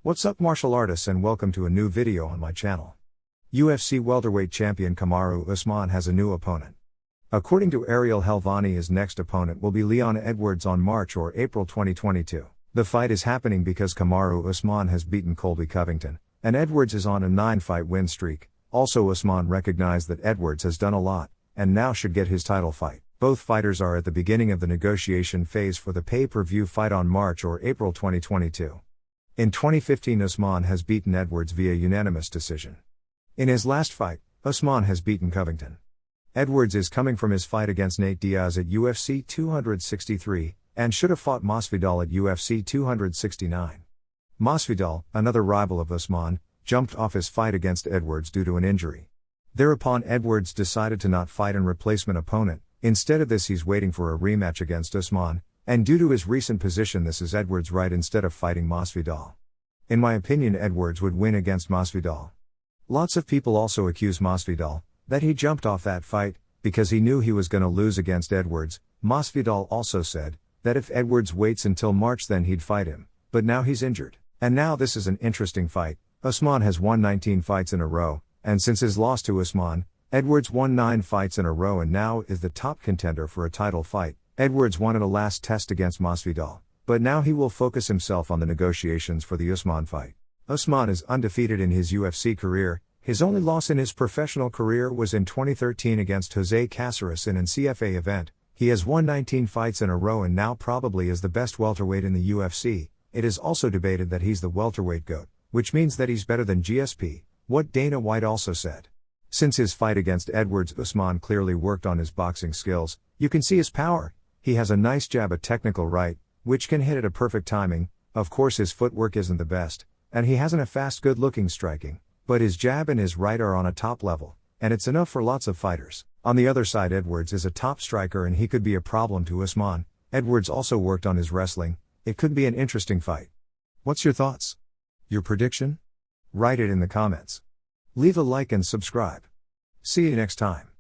What's up martial artists, and welcome to a new video on my channel. UFC welterweight champion Kamaru Usman has a new opponent. According to Ariel Helvani, his next opponent will be Leon Edwards on March or April 2022. The fight is happening because Kamaru Usman has beaten Colby Covington, and Edwards is on a 9-fight win streak. Also, Usman recognized that Edwards has done a lot, and now should get his title fight. Both fighters are at the beginning of the negotiation phase for the pay-per-view fight on March or April 2022. In 2015, Usman has beaten Edwards via unanimous decision. In his last fight, Usman has beaten Covington. Edwards is coming from his fight against Nate Diaz at UFC 263, and should have fought Masvidal at UFC 269. Masvidal, another rival of Usman, jumped off his fight against Edwards due to an injury. Thereupon Edwards decided to not fight an replacement opponent. Instead of this, he's waiting for a rematch against Usman, and due to his recent position, this is Edwards' right instead of fighting Masvidal. In my opinion, Edwards would win against Masvidal. Lots of people also accuse Masvidal that he jumped off that fight because he knew he was going to lose against Edwards. Masvidal also said that if Edwards waits until March, then he'd fight him, but now he's injured. And now this is an interesting fight. Usman has won 19 fights in a row, and since his loss to Usman, Edwards won 9 fights in a row and now is the top contender for a title fight. Edwards won at a last test against Masvidal, but now he will focus himself on the negotiations for the Usman fight. Usman is undefeated in his UFC career. His only loss in his professional career was in 2013 against Jose Caceres in an CFA event. He has won 19 fights in a row and now probably is the best welterweight in the UFC. It is also debated that he's the welterweight GOAT, which means that he's better than GSP, what Dana White also said. Since his fight against Edwards, Usman clearly worked on his boxing skills. You can see his power. He has a nice jab, a technical right, which can hit at a perfect timing. Of course his footwork isn't the best, and he hasn't a fast, good-looking striking, but his jab and his right are on a top level, and it's enough for lots of fighters. On the other side, Edwards is a top striker and he could be a problem to Usman. Edwards also worked on his wrestling. It could be an interesting fight. What's your thoughts? Your prediction? Write it in the comments. Leave a like and subscribe. See you next time.